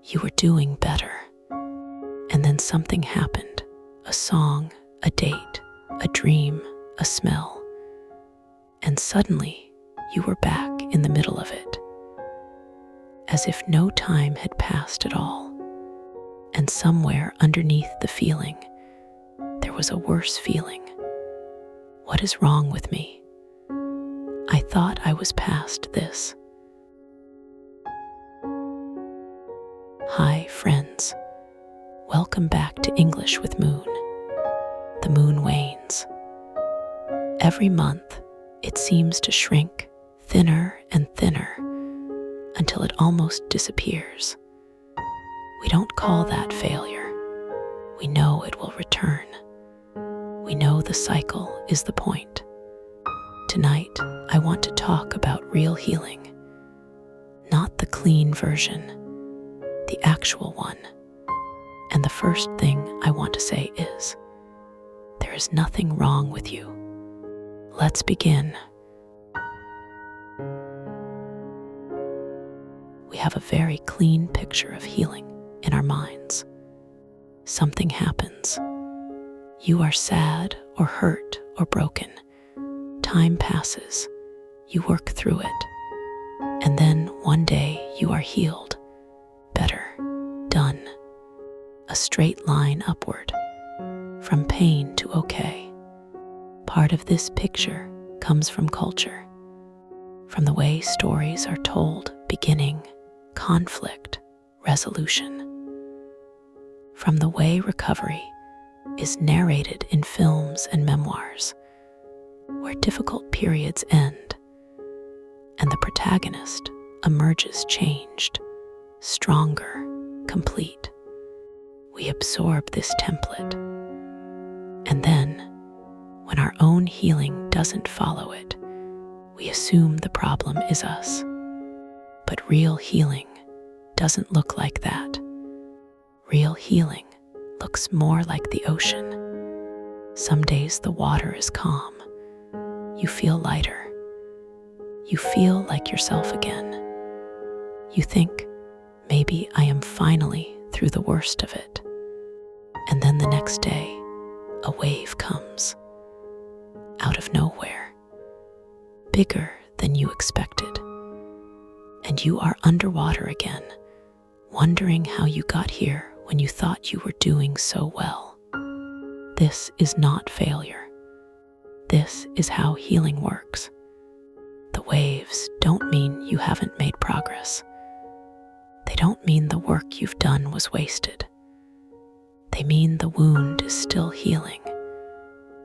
you were doing better. And then something happened. A song, a date, a dream, a smell. And suddenly, you were back in the middle of it. As if no time had passed at all. And somewhere underneath the feeling, there was a worse feeling. What is wrong with me? I thought I was past this. Hi, friends. Welcome back to English with Moon. The moon wanes. Every month, it seems to shrink thinner and thinner until it almost disappears. We don't call that failure. We know it will return. We know the cycle is the point. Tonight, I want to talk about real healing. Not the clean version, the actual one. And the first thing I want to say is, there is nothing wrong with you. Let's begin. We have a very clean picture of healing in our minds. Something happens. You are sad or hurt or broken. Time passes. You work through it. And then one day you are healed. Better. Done. A straight line upward. From pain to okay. Part of this picture comes from culture. From the way stories are told, beginning, conflict, resolution. From the way recovery is narrated in films and memoirs, where difficult periods end, and the protagonist emerges changed, stronger, complete. We absorb this template, and then, when our own healing doesn't follow it, we assume the problem is us. But real healing doesn't look like that. Real healing looks more like the ocean. Some days the water is calm. You feel lighter. You feel like yourself again. You think, maybe I am finally through the worst of it. And then the next day, a wave comes. Out of nowhere. Bigger than you expected. And you are underwater again, wondering how you got here when you thought you were doing so well. This is not failure. This is how healing works. The waves don't mean you haven't made progress. They don't mean the work you've done was wasted. They mean the wound is still healing.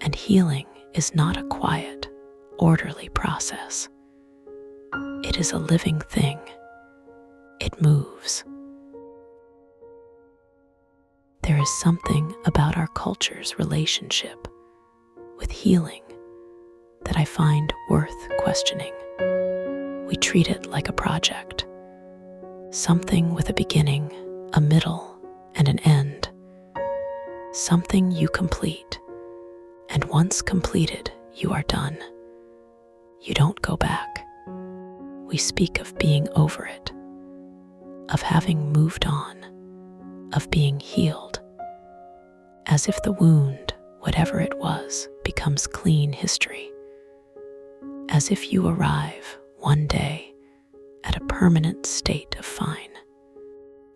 And healing is not a quiet, orderly process. It is a living thing. It moves. There is something about our culture's relationship with healing that I find worth questioning. We treat it like a project, something with a beginning, a middle, and an end, something you complete, and once completed, you are done. You don't go back. We speak of being over it, of having moved on, of being healed, as if the wound, whatever it was, becomes clean history, as if you arrive one day at a permanent state of fine.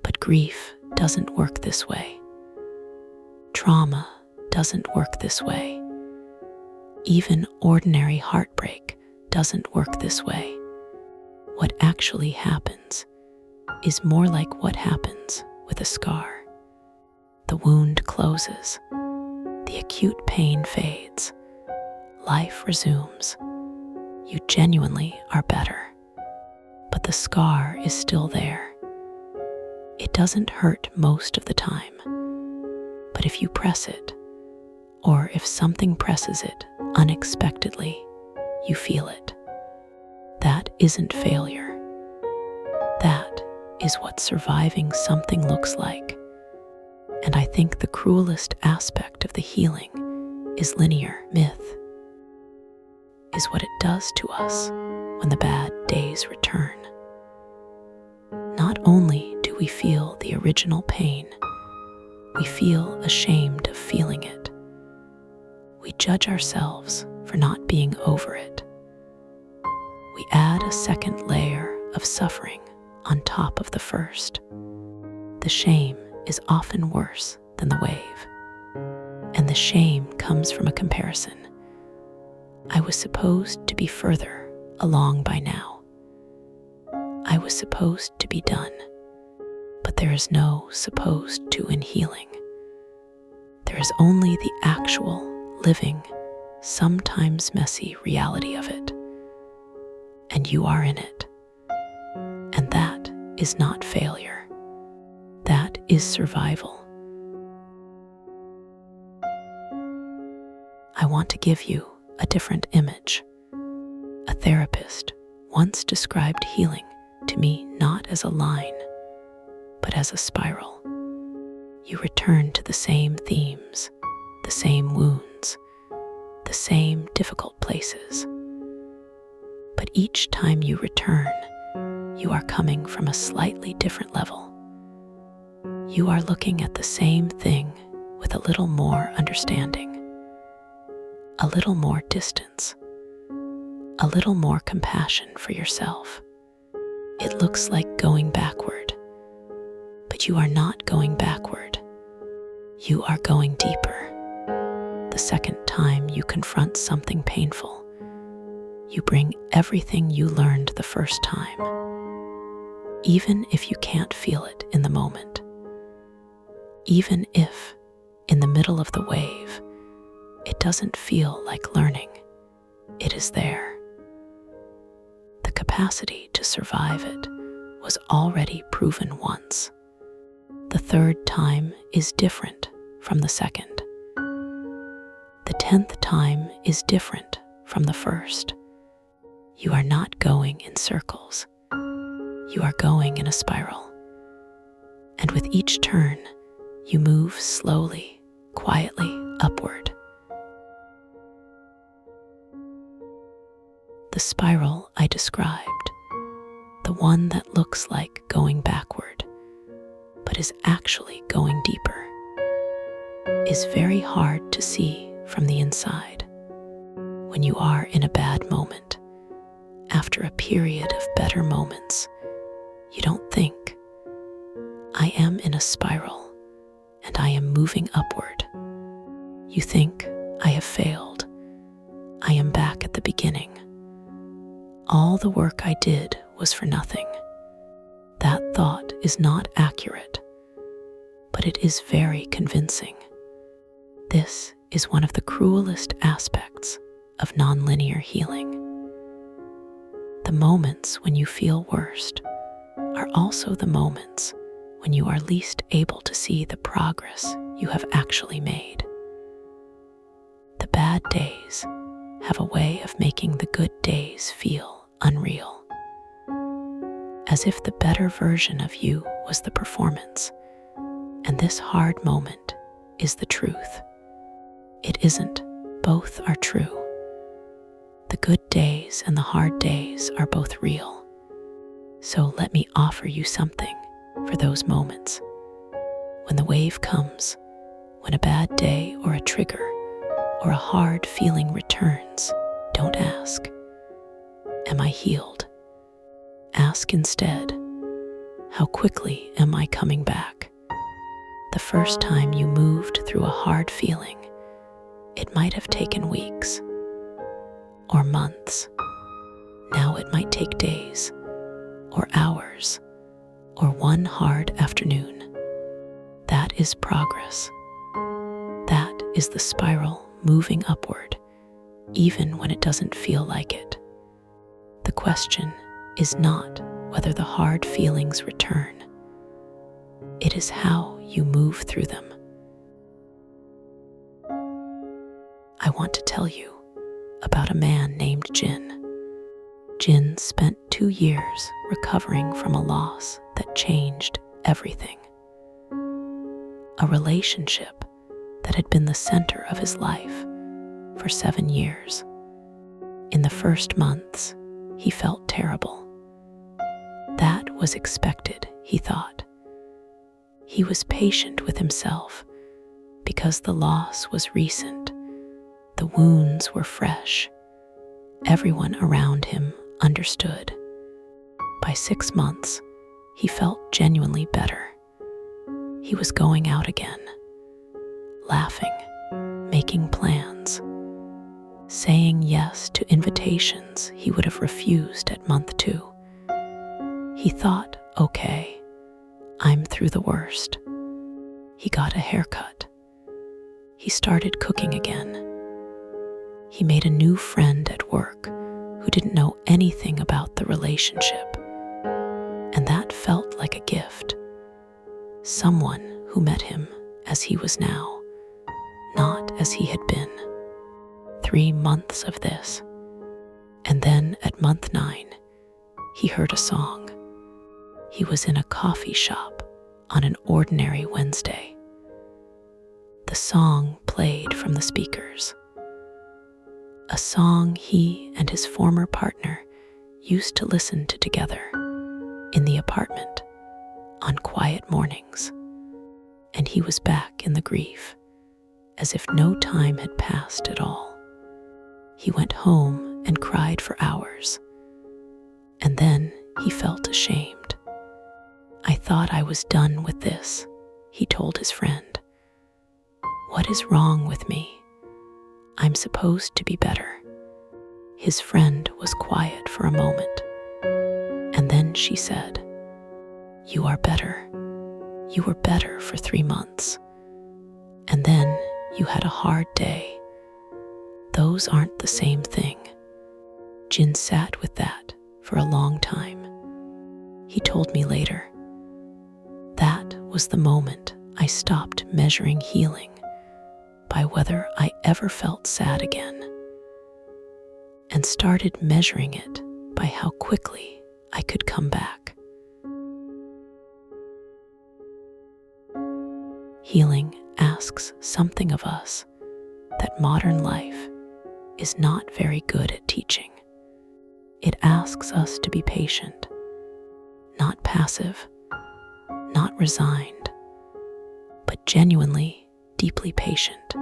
But grief doesn't work this way. Trauma doesn't work this way. Even ordinary heartbreak doesn't work this way. What actually happens is more like what happens with a scar. The wound closes. The acute pain fades. Life resumes. You genuinely are better. But the scar is still there. It doesn't hurt most of the time. But if you press it, or if something presses it unexpectedly, you feel it. That isn't failure. That is what surviving something looks like. And I think the cruelest aspect of the healing is linear myth, is what it does to us when the bad days return. Not only do we we feel the original pain, we feel ashamed of feeling it. We judge ourselves for not being over it. We add a second layer of suffering on top of the first. The shame is often worse than the wave, and the shame comes from a comparison. I was supposed to be further along by now. I was supposed to be done, but there is no supposed to in healing. There is only the actual, living, sometimes messy reality of it. And you are in it. And that is not failure. That is survival. I want to give you a different image. A therapist once described healing to me not as a line, but as a spiral. You return to the same themes, the same wounds, the same difficult places. But each time you return, you are coming from a slightly different level. You are looking at the same thing with a little more understanding, a little more distance, a little more compassion for yourself. It looks like going backward, but you are not going backward. You are going deeper. The second time you confront something painful, you bring everything you learned the first time, even if you can't feel it in the moment. Even if, in the middle of the wave, it doesn't feel like learning, it is there. The capacity to survive it was already proven once. The third time is different from the second. The 10th time is different from the first. You are not going in circles. You are going in a spiral. And with each turn, you move slowly, quietly upward. The spiral I described, the one that looks like going backward, but is actually going deeper, is very hard to see from the inside. When you are in a bad moment, after a period of better moments, you don't think, I am in a spiral and I am moving upward. You think, I have failed. I am back at the beginning. All the work I did was for nothing. That thought is not accurate, but it is very convincing. This is one of the cruelest aspects of nonlinear healing. The moments when you feel worst are also the moments when you are least able to see the progress you have actually made. The bad days have a way of making the good days feel unreal, as if the better version of you was the performance, and this hard moment is the truth. It isn't. Both are true. The good days and the hard days are both real. So let me offer you something for those moments. When the wave comes, when a bad day or a trigger or a hard feeling returns, don't ask, am I healed? Ask instead, how quickly am I coming back? The first time you moved through a hard feeling, it might have taken weeks or months. Now it might take days or hours or one hard afternoon. That is progress. That is the spiral moving upward, even when it doesn't feel like it. The question is not whether the hard feelings return. It is how you move through them. I want to tell you about a man named Jin. Jin spent 2 years recovering from a loss that changed everything. A relationship that had been the center of his life for 7 years. In the first months, he felt terrible. That was expected, he thought. He was patient with himself because the loss was recent. The wounds were fresh. Everyone around him understood. By 6 months, he felt genuinely better. He was going out again, laughing, making plans, saying yes to invitations he would have refused at month 2. He thought, okay, I'm through the worst. He got a haircut. He started cooking again. He made a new friend at work who didn't know anything about the relationship, and that felt like a gift. Someone who met him as he was now, not as he had been. 3 months of this, and then at month 9, he heard a song. He was in a coffee shop on an ordinary Wednesday. The song played from the speakers. A song he and his former partner used to listen to together in the apartment on quiet mornings. And he was back in the grief, as if no time had passed at all. He went home and cried for hours. And then he felt ashamed. I thought I was done with this, he told his friend. What is wrong with me? I'm supposed to be better. His friend was quiet for a moment, and then she said, You are better. You were better for 3 months. And then you had a hard day. Those aren't the same thing. Jin sat with that for a long time. He told me later. That was the moment I stopped measuring healing by whether I ever felt sad again, and started measuring it by how quickly I could come back. Healing asks something of us that modern life is not very good at teaching. It asks us to be patient, not passive, not resigned, but genuinely deeply patient.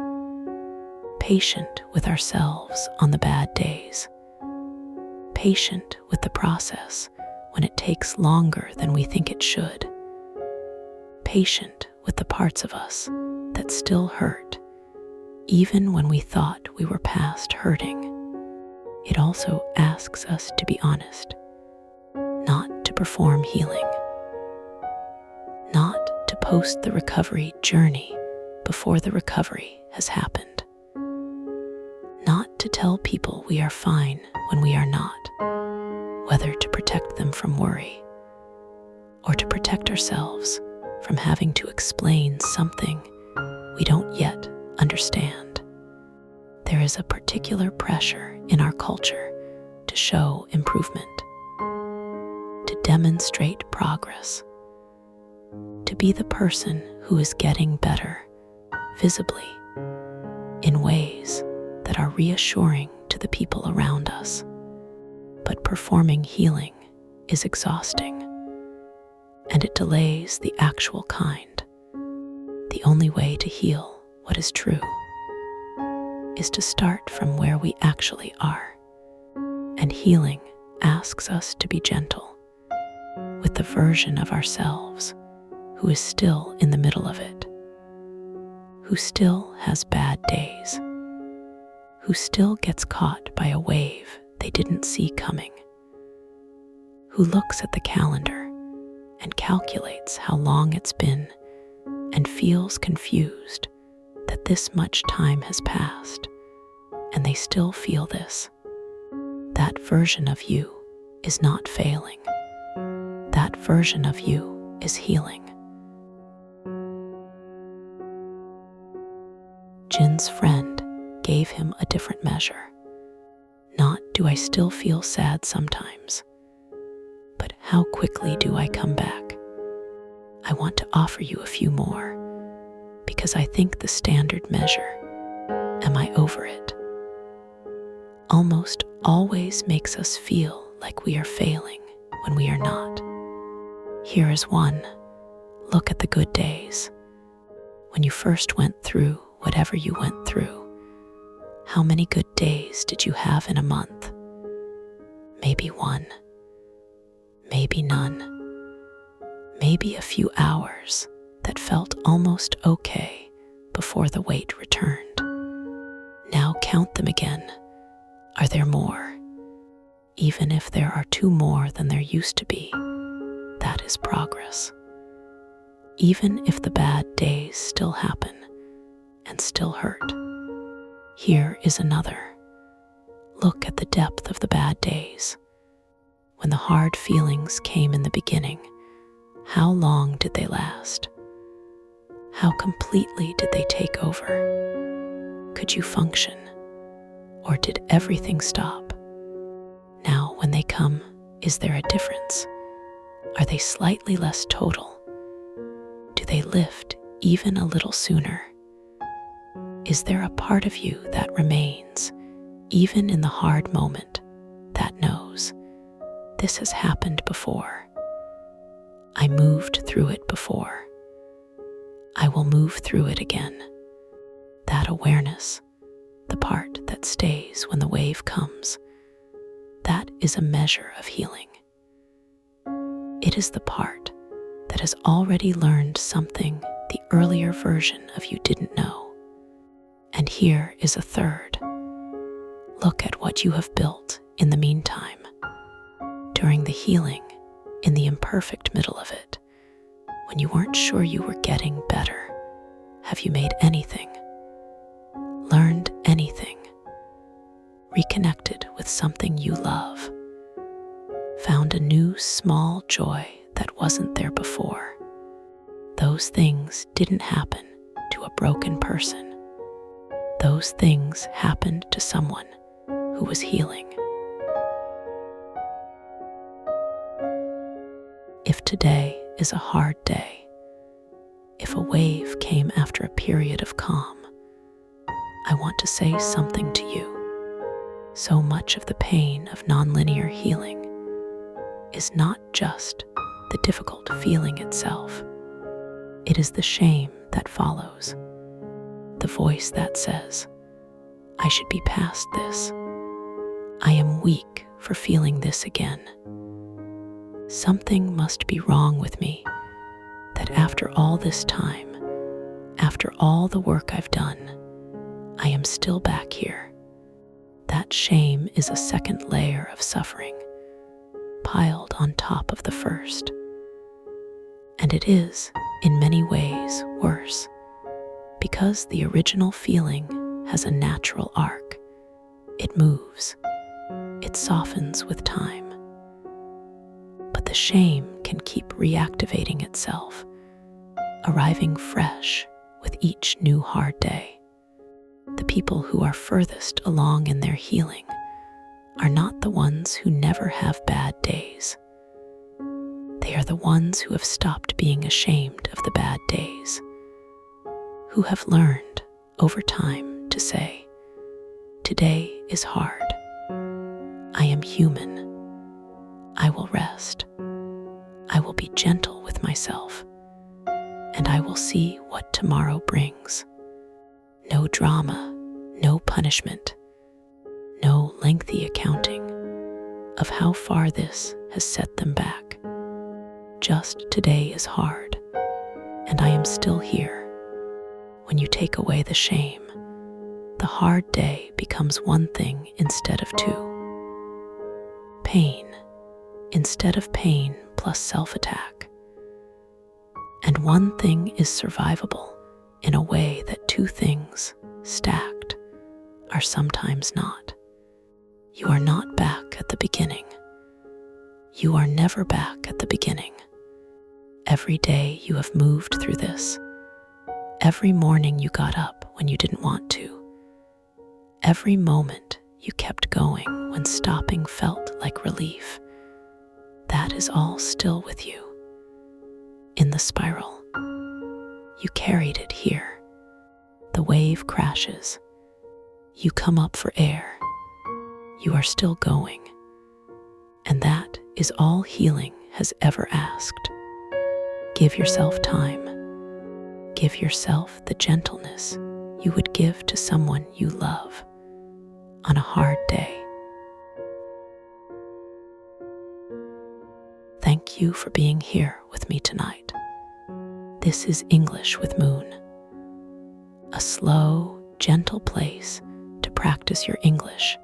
Patient with ourselves on the bad days. Patient with the process when it takes longer than we think it should. Patient with the parts of us that still hurt, even when we thought we were past hurting. It also asks us to be honest, not to perform healing, not to post the recovery journey before the recovery has happened, not to tell people we are fine when we are not, whether to protect them from worry or to protect ourselves from having to explain something we don't yet understand. There is a particular pressure in our culture to show improvement, to demonstrate progress, to be the person who is getting better visibly in ways that are reassuring to the people around us. But performing healing is exhausting, and it delays the actual kind. The only way to heal what is true is to start from where we actually are. And healing asks us to be gentle with the version of ourselves who is still in the middle of it, who still has bad days, who still gets caught by a wave they didn't see coming, who looks at the calendar and calculates how long it's been and feels confused that this much time has passed and they still feel this. That version of you is not failing. That version of you is healing. Jin's friend gave him a different measure. Not do I still feel sad sometimes, but how quickly do I come back? I want to offer you a few more, because I think the standard measure, am I over it, almost always makes us feel like we are failing when we are not. Here is one. Look at the good days. When you first went through whatever you went through, how many good days did you have in a month? Maybe one, maybe none, maybe a few hours that felt almost okay before the weight returned. Now count them again. Are there more? Even if there are two more than there used to be, that is progress. Even if the bad days still happen and still hurt, here is another. Look at the depth of the bad days. When the hard feelings came in the beginning, how long did they last? How completely did they take over? Could you function? Or did everything stop? Now, when they come, is there a difference? Are they slightly less total? Do they lift even a little sooner? Is there a part of you that remains, even in the hard moment, that knows this has happened before? I moved through it before. I will move through it again. That awareness, the part that stays when the wave comes, that is a measure of healing. It is the part that has already learned something the earlier version of you didn't know. And here is a third. Look at what you have built in the meantime. During the healing, in the imperfect middle of it, when you weren't sure you were getting better, have you made anything? Learned anything? Reconnected with something you love? Found a new small joy that wasn't there before? Those things didn't happen to a broken person. Those things happened to someone who was healing. If today is a hard day, if a wave came after a period of calm, I want to say something to you. So much of the pain of nonlinear healing is not just the difficult feeling itself. It is the shame that follows. The voice that says, I should be past this. I am weak for feeling this again. Something must be wrong with me that after all this time, after all the work I've done, I am still back here. That shame is a second layer of suffering, piled on top of the first. And it is, in many ways, worse, because the original feeling has a natural arc. It moves. It softens with time. But the shame can keep reactivating itself, arriving fresh with each new hard day. The people who are furthest along in their healing are not the ones who never have bad days. They are the ones who have stopped being ashamed of the bad days, who have learned over time to say, today is hard. I am human. I will rest. I will be gentle with myself, and I will see what tomorrow brings. No drama, no punishment, no lengthy accounting of how far this has set them back. Just today is hard, and I am still here. When you take away the shame, the hard day becomes one thing instead of two. Pain instead of pain plus self-attack. And one thing is survivable in a way that two things, stacked, are sometimes not. You are not back at the beginning. You are never back at the beginning. Every day you have moved through this. Every morning you got up when you didn't want to. Every moment you kept going when stopping felt like relief. That is all still with you. In the spiral, you carried it here. The wave crashes. You come up for air. You are still going. And that is all healing has ever asked. Give yourself time. Give yourself the gentleness you would give to someone you love on a hard day. Thank you for being here with me tonight. This is English with Moon, a slow, gentle place to practice your English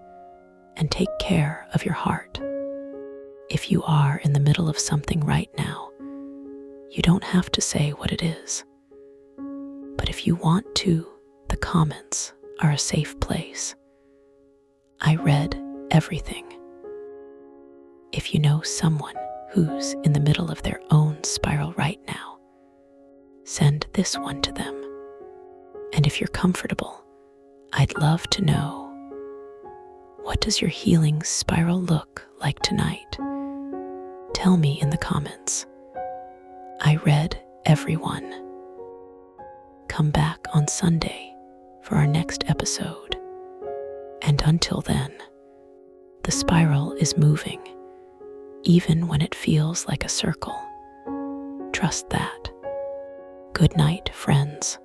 and take care of your heart. If you are in the middle of something right now, you don't have to say what it is. But if you want to, the comments are a safe place. I read everything. If you know someone who's in the middle of their own spiral right now, send this one to them. And if you're comfortable, I'd love to know, what does your healing spiral look like tonight? Tell me in the comments. I read everyone. Come back on Sunday for our next episode. And until then, the spiral is moving, even when it feels like a circle. Trust that. Good night, friends.